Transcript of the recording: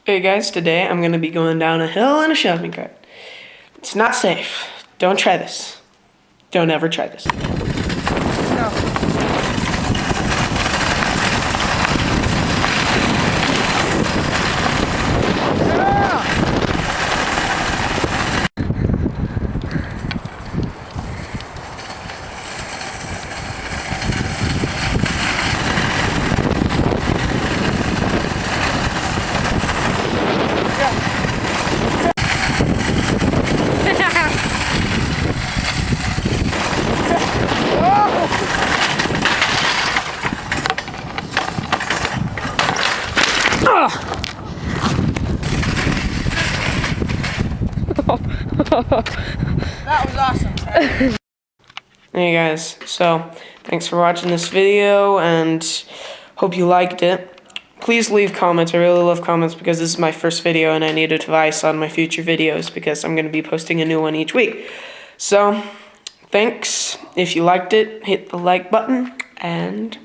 Hey guys, today I'm going to be going down a hill in a shopping cart. It's not safe. Don't try this. Don't ever try this. No. That was awesome. Hey guys, so thanks for watching this video and hope you liked it. Please leave comments. I really love comments because this is my first video and I need advice on my future videos because I'm going to be posting a new one each week. So, thanks. If you liked it, hit the like button and